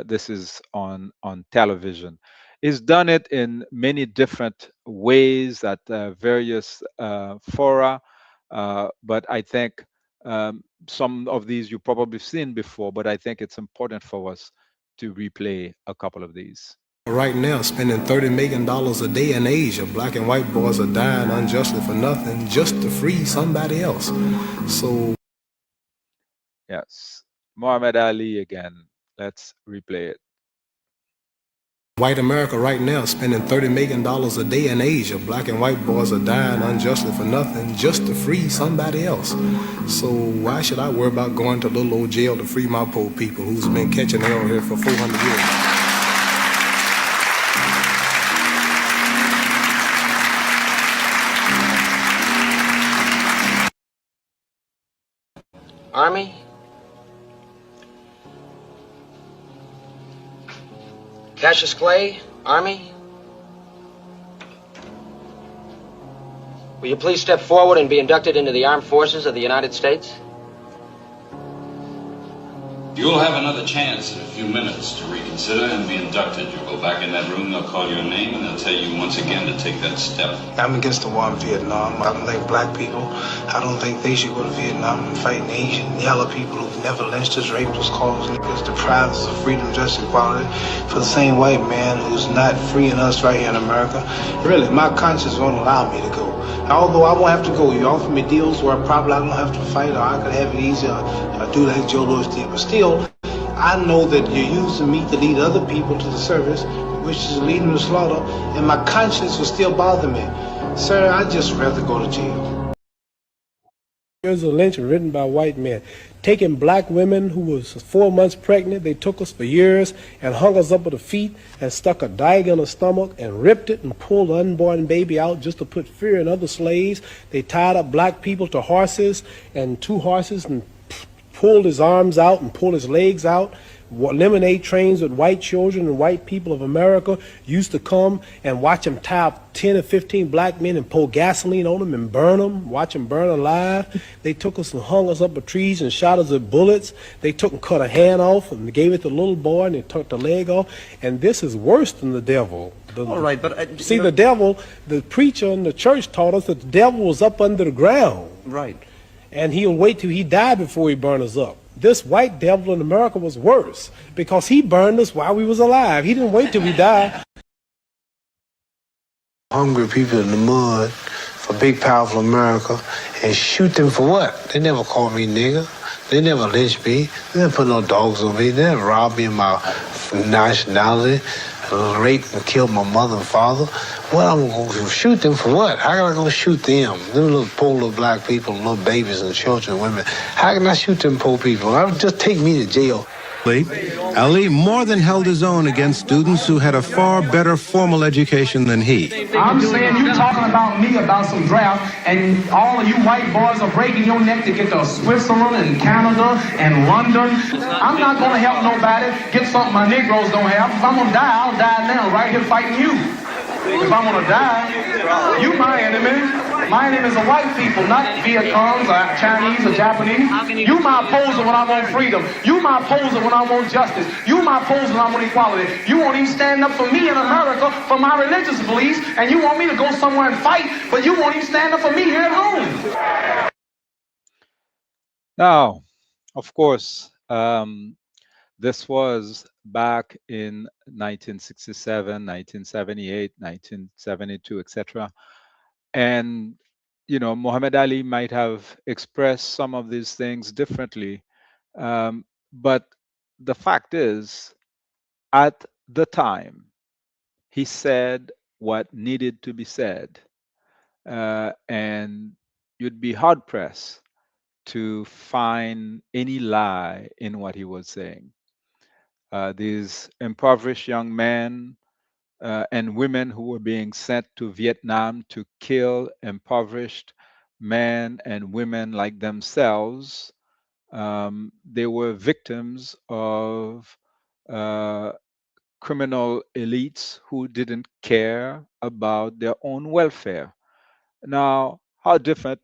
This is on television. He's done it in many different ways at various fora, but I think some of these you've probably seen before, but I think it's important for us to replay a couple of these. Right now, spending $30 million a day in Asia, black and white boys are dying unjustly for nothing just to free somebody else. So, yes, Muhammad Ali again. Let's replay it. White America right now spending $30 million a day in Asia, black and white boys are dying unjustly for nothing just to free somebody else. So why should I worry about going to little old jail to free my poor people who's been catching hell here for 400 years? Army? Cassius Clay, Army? Will you please step forward and be inducted into the Armed Forces of the United States? You'll have another chance in a few minutes to reconsider and be inducted. You'll go back in that room, they'll call your name, and they'll tell you once again to take that step. I'm against the war in Vietnam. I don't think black people, I don't think they should go to Vietnam and fight Asian, yellow people who've never lynched us, raped us, called us niggas, deprived us of freedom, justice, equality, for the same white man who's not freeing us right here in America. Really, my conscience won't allow me to go. Although I won't have to go, you offer me deals where probably I don't have to fight, or I could have it easier, or do like Joe Louis did. But still, I know that you're using me to lead other people to the service, which is leading them to slaughter, and my conscience will still bother me. Sir, I'd just rather go to jail. Here's a lynching written by white men. Taking black women who was 4 months pregnant, they took us for years and hung us up at the feet and stuck a dagger in her stomach and ripped it and pulled the unborn baby out just to put fear in other slaves. They tied up black people to horses and 2 horses and pulled his arms out and pulled his legs out. Lemonade trains with white children and white people of America used to come and watch them tie up 10 or 15 black men and pour gasoline on them and burn them, watch them burn alive. They took us and hung us up with trees and shot us with bullets. They took and cut a hand off and gave it to the little boy and they took the leg off. And this is worse than the devil. All right, but... see, the devil, the preacher in the church taught us that the devil was up under the ground. Right. And he'll wait till he died before he burn us up. This white devil in America was worse because he burned us while we was alive. He didn't wait till we died. Hungry people in the mud for big, powerful America and shoot them for what? They never called me nigger. They never lynched me. They never put no dogs on me. They never robbed me of my nationality, raped and killed my mother and father. What, I'm going to shoot them for what? How can I go shoot them? Them little poor little black people, little babies and children and women. How can I shoot them poor people? Just take me to jail. Ali more than held his own against students who had a far better formal education than he. I'm saying you talking about me about some draft, and all of you white boys are breaking your neck to get to Switzerland and Canada and London. I'm not going to help nobody get something my Negroes don't have. If I'm going to die, I'll die now, right here fighting you. If I'm going to die, you my enemy. My enemy is the white people, not Viet Congs or Chinese or Japanese. You my opposer when I want freedom. You my opposer when I want justice. You my opposer when I want equality. You won't even stand up for me in America for my religious beliefs, and you want me to go somewhere and fight, but you won't even stand up for me here at home. Now, of course, this was back in 1967, 1978, 1972, etc. And, you know, Muhammad Ali might have expressed some of these things differently. But the fact is, at the time, he said what needed to be said. And you'd be hard-pressed to find any lie in what he was saying. These impoverished young men and women who were being sent to Vietnam to kill impoverished men and women like themselves, they were victims of criminal elites who didn't care about their own welfare. Now, how different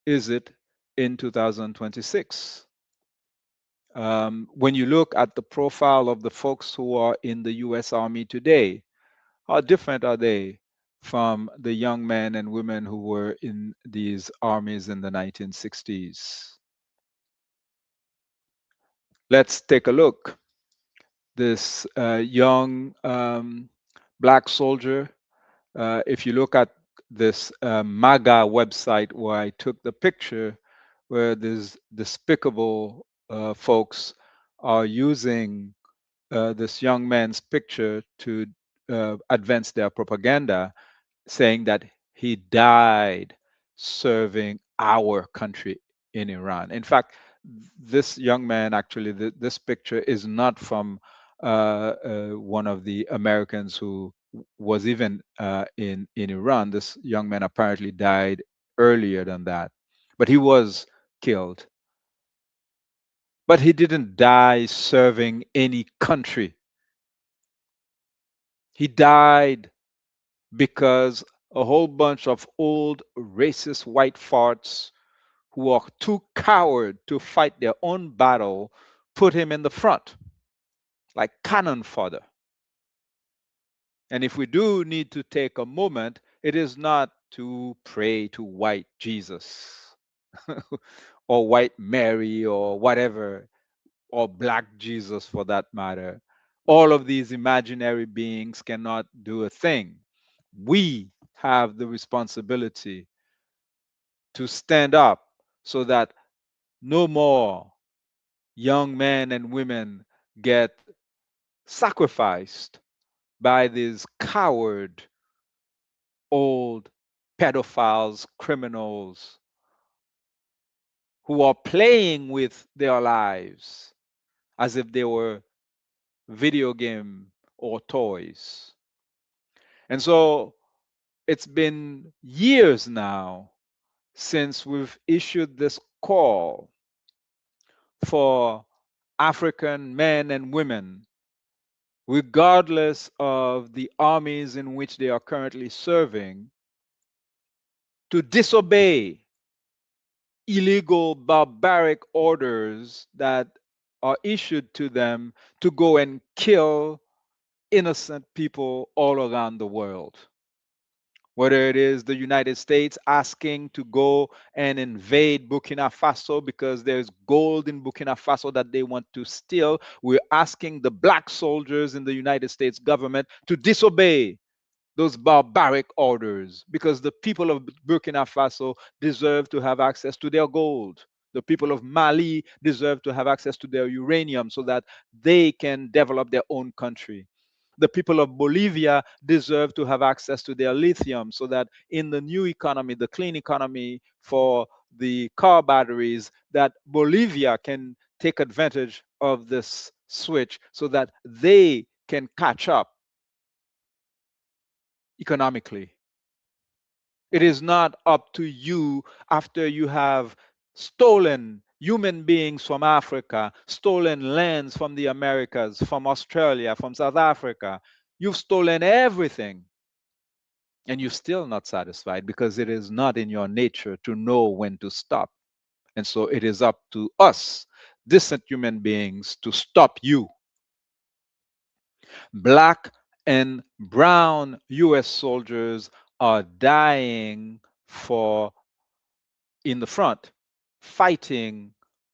is it in 2026? When you look at the profile of the folks who are in the US Army today, how different are they from the young men and women who were in these armies in the 1960s? Let's take a look. This young black soldier, if you look at this MAGA website where I took the picture, where these despicable folks are using this young man's picture to advance their propaganda, saying that he died serving our country in Iran. In fact, this young man, actually, this picture is not from one of the Americans who was even in Iran. This young man apparently died earlier than that, but he was killed. But he didn't die serving any country. He died because a whole bunch of old racist white farts who are too coward to fight their own battle put him in the front like cannon fodder. And if we do need to take a moment, it is not to pray to white Jesus or white Mary or whatever, or black Jesus for that matter. All of these imaginary beings cannot do a thing. We have the responsibility to stand up so that no more young men and women get sacrificed by these coward old pedophiles, criminals who are playing with their lives as if they were video game or toys. And so it's been years now since we've issued this call for African men and women, regardless of the armies in which they are currently serving, to disobey illegal, barbaric orders that are issued to them to go and kill innocent people all around the world. whether it is the United States asking to go and invade Burkina Faso because there's gold in Burkina Faso that they want to steal. We're asking the black soldiers in the United States government to disobey those barbaric orders because the people of Burkina Faso deserve to have access to their gold. The people of Mali deserve to have access to their uranium so that they can develop their own country. The people of Bolivia deserve to have access to their lithium so that in the new economy, the clean economy for the car batteries, that Bolivia can take advantage of this switch so that they can catch up economically. It is not up to you after you have stolen human beings from Africa, stolen lands from the Americas, from Australia, from South Africa. You've stolen everything and you're still not satisfied because it is not in your nature to know when to stop. And so it is up to us, decent human beings, to stop you. Black and brown US soldiers are dying for in the front, fighting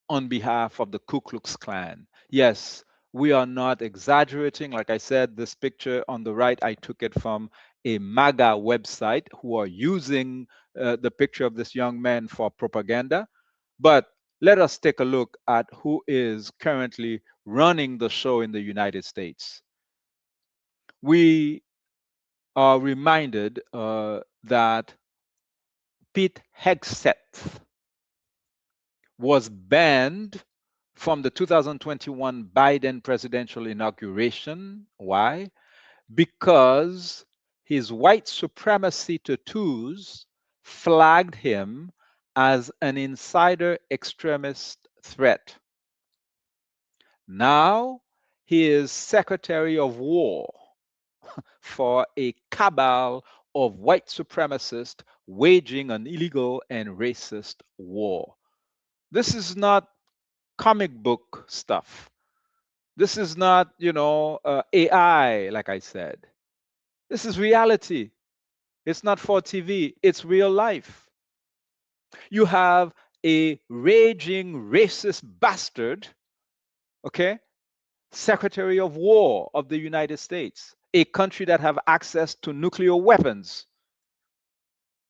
on behalf of the Ku Klux Klan. Yes, we are not exaggerating. Like I said, this picture on the right, I took it from a MAGA website who are using the picture of this young man for propaganda. But let us take a look at who is currently running the show in the United States. We are reminded that Pete Hegseth was banned from the 2021 Biden presidential inauguration. Why? Because his white supremacy tattoos flagged him as an insider extremist threat. Now he is Secretary of War for a cabal of white supremacists waging an illegal and racist war. This is not comic book stuff. This is not, AI, like I said. This is reality. It's not for TV, it's real life. You have a raging racist bastard, okay, Secretary of War of the United States, a country that have access to nuclear weapons,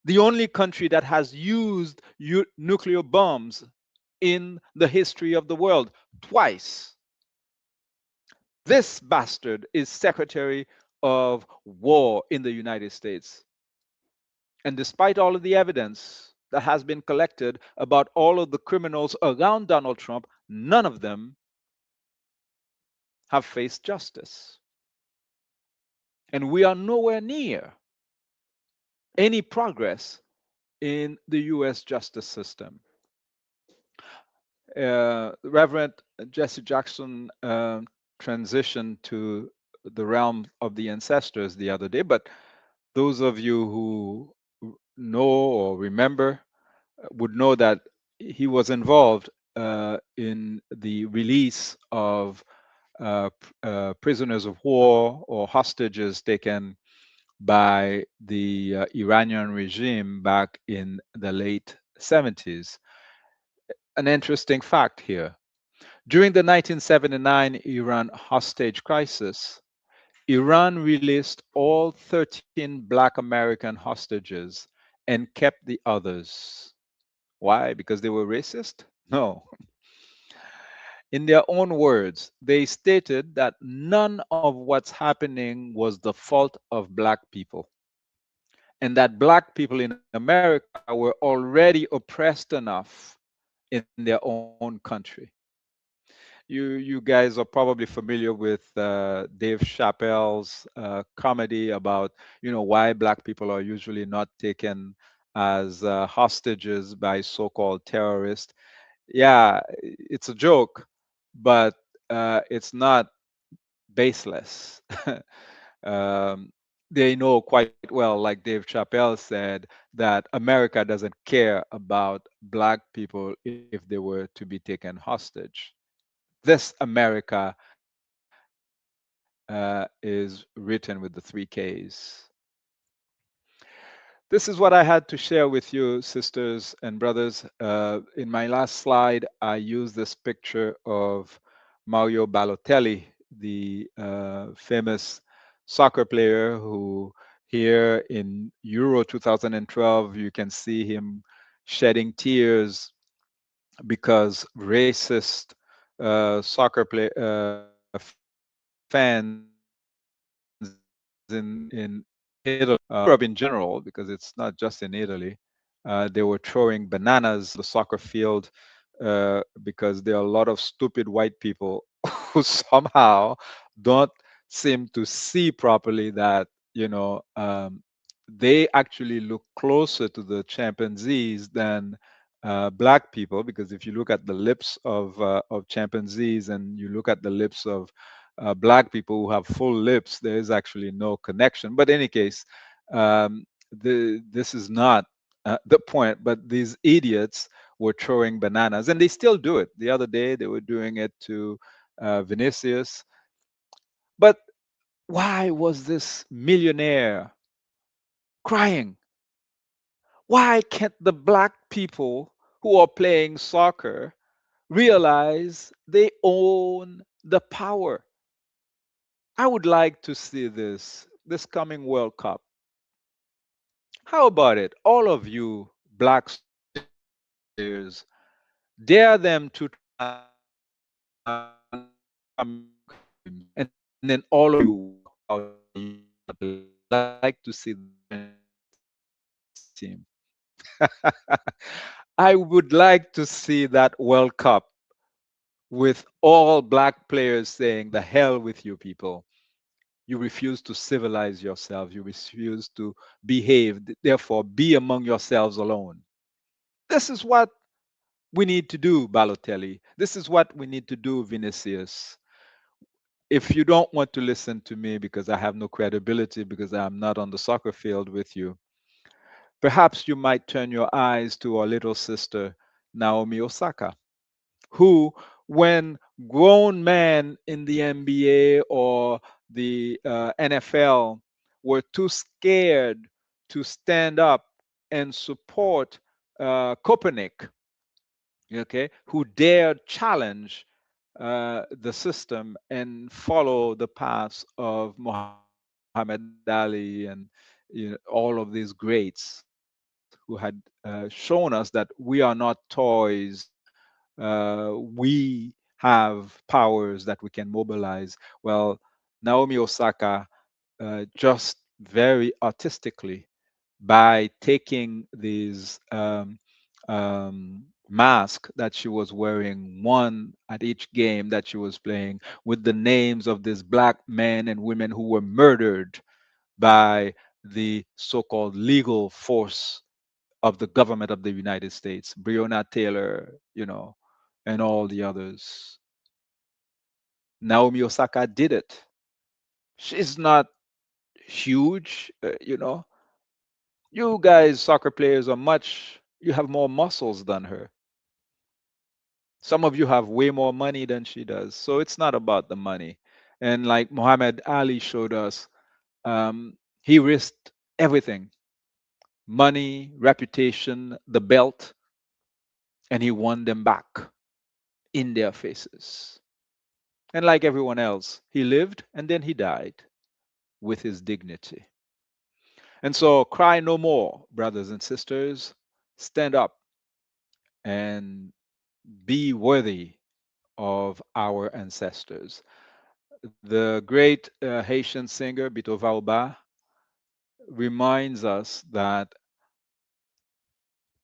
the only country that has used nuclear bombs in the history of the world twice. This bastard is Secretary of War in the United States. And despite all of the evidence that has been collected about all of the criminals around Donald Trump, none of them have faced justice. And we are nowhere near any progress in the US justice system. Reverend Jesse Jackson transitioned to the realm of the ancestors the other day, but those of you who know or remember would know that he was involved in the release of prisoners of war or hostages taken by the Iranian regime back in the late 70s. An interesting fact here. During the 1979 Iran hostage crisis, Iran released all 13 Black American hostages and kept the others. Why? Because they were racist? No. In their own words, they stated that none of what's happening was the fault of Black people, and that Black people in America were already oppressed enough in their own country. You guys are probably familiar with Dave Chappelle's comedy about why Black people are usually not taken as hostages by so-called terrorists. Yeah, it's a joke, but it's not baseless. They know quite well, like Dave Chappelle said, that America doesn't care about Black people if they were to be taken hostage. This America is written with the 3 Ks. This is what I had to share with you, sisters and brothers. In my last slide, I used this picture of Mario Balotelli, the famous soccer player who here in Euro 2012, you can see him shedding tears because racist soccer fans in Italy, Europe in general, because it's not just in Italy. They were throwing bananas the soccer field because there are a lot of stupid white people who somehow don't seem to see properly that they actually look closer to the chimpanzees than black people. Because if you look at the lips of chimpanzees and you look at the lips of black people who have full lips, there is actually no connection. But in any case, this is not the point. But these idiots were throwing bananas, and they still do it. The other day, they were doing it to Vinicius. But why was this millionaire crying? Why can't the black people who are playing soccer realize they own the power? I would like to see this coming World Cup. How about it? All of you black players, dare them to try and then all of you out like to see the team. I would like to see that World Cup with all black players saying, the hell with you people. You refuse to civilize yourselves. You refuse to behave. Therefore, be among yourselves alone. This is what we need to do, Balotelli. This is what we need to do, Vinicius. If you don't want to listen to me because I have no credibility, because I'm not on the soccer field with you, perhaps you might turn your eyes to our little sister, Naomi Osaka, who, when grown men in the NBA or the NFL were too scared to stand up and support Kaepernick, okay, who dared challenge the system and follow the paths of Muhammad Ali and all of these greats who had shown us that we are not toys. We have powers that we can mobilize. Well, Naomi Osaka just very artistically, by taking these mask that she was wearing, one at each game that she was playing, with the names of these black men and women who were murdered by the so-called legal force of the government of the United States, Breonna Taylor, and all the others. Naomi Osaka did it. She's not huge, You guys, soccer players, you have more muscles than her. Some of you have way more money than she does. So it's not about the money. And like Muhammad Ali showed us, he risked everything: money, reputation, the belt, and he won them back in their faces. And like everyone else, he lived and then he died with his dignity. And so, cry no more, brothers and sisters. Stand up and be worthy of our ancestors. The great Haitian singer Bito Vaoba reminds us that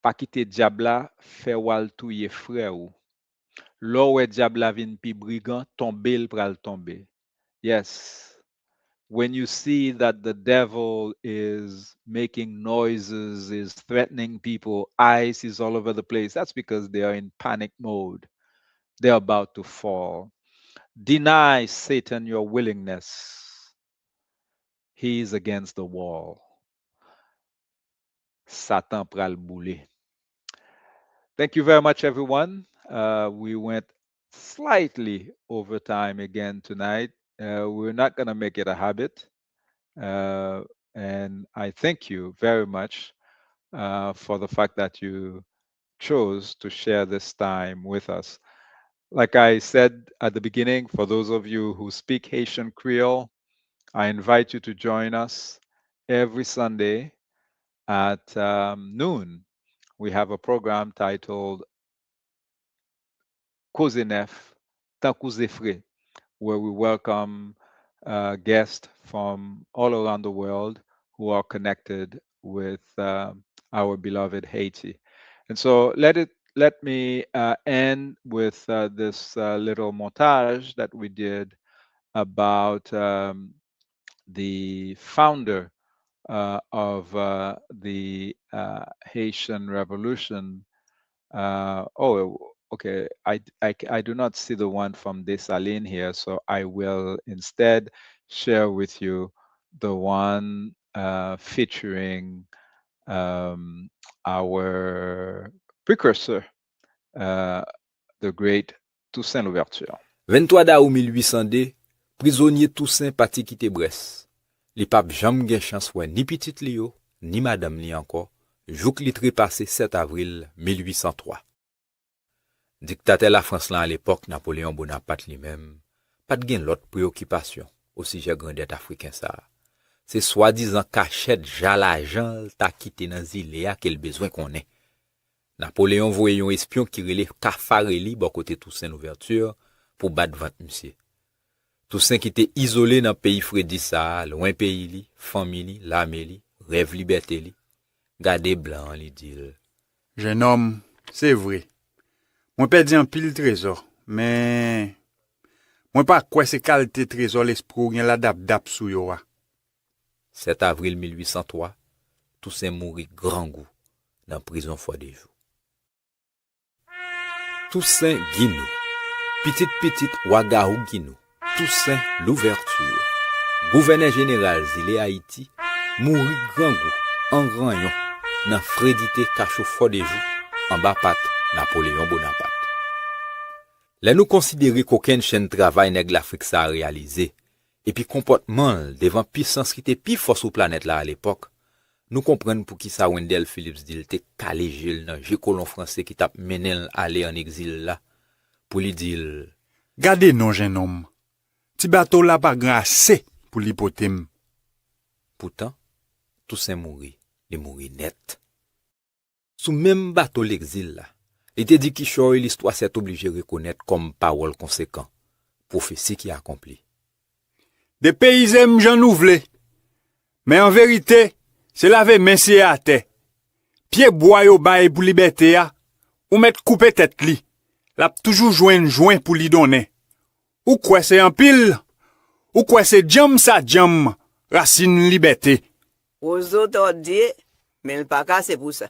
pa kite diabla fe wal touye frè ou. Lò wè diabla vin pi brigand, tombe l pral tombe. Yes, when you see that the devil is making noises, is threatening people, ice is all over the place, that's because they are in panic mode. They're about to fall. Deny Satan your willingness. He is against the wall. Satan pral boule. Thank you very much, everyone. We went slightly over time again tonight. We're not going to make it a habit. And I thank you very much for the fact that you chose to share this time with us. Like I said at the beginning, for those of you who speak Haitian Creole, I invite you to join us every Sunday at noon. We have a program titled Cause Nef, Tankouze Fre, where we welcome guests from all around the world who are connected with our beloved Haiti. And so let me end with this little montage that we did about the founder of the Haitian Revolution. Okay. I do not see the one from Dessalines here, so I will instead share with you the one featuring our precursor, the great Toussaint Louverture. 23 d'août 1802, prisonnier Toussaint parti quitter Brest. Li pap jam gen chance wè ni petit li yo, ni madame li encore, jouk li trépassé 7 avril 1803. Dictateur la France là à l'époque, Napoléon Bonaparte lui-même, pas de gen l'autre préoccupation au sujet grandet africain ça. C'est soi-disant cachette jalajan ta quitté dans zile quel besoin qu'on ait. Napoléon voyait un espion qui relève Cafarelli bon côté Toussaint Louverture pour battre vente monsieur. Toussaint qui était isolé dans pays Frédissa, loin pays li, famille, l'armée li, rêve liberté li, gardé blanc li dit. Jeune homme, c'est vrai. Moi perdu un pile trésor, mais moi pas quoi c'est qualité trésor l'esprit gen la dap sou yo. 7 avril 1803, Toussaint mourit grand goût dans prison foi des jours. Toussaint Guinou, petite Ouagarou Guinou, Toussaint Louverture, gouverneur général zile Haïti, mourit grand goût en ranyon dans frédité cachot foi des jours en bas patte Napoléon Bonaparte. Là nous considérer qu'aucune chaîne travail nèg l'Afrique ça a réalisé et puis comportement devant puissance qui était plus fort sur planète là à l'époque, nous comprenons pour qui ça Wendell Phillips dit était calé Gilles dans jeu colon français qui t'a mené aller en exil là pour lui dire gardez non jeune homme. Ti bateau là pas grand assez pour l'hypothème. Pourtant Toussaint mourit, il mourit net. Sous même bateau l'exil là, il était dit qu'il choisit l'histoire s'est obligé de reconnaître comme parole conséquent, prophétie qui accomplit. Des pays aiment Jean Nouvelé. Mais en vérité, c'est laver messier à terre. Pied bois yo bail pour liberté a, ou mettre couper tête li. L'a toujours joint pour li donner. Ou quoi c'est en pile, ou quoi c'est jam sa jam, racine liberté. Aux autres dit, mais le pas c'est pour ça.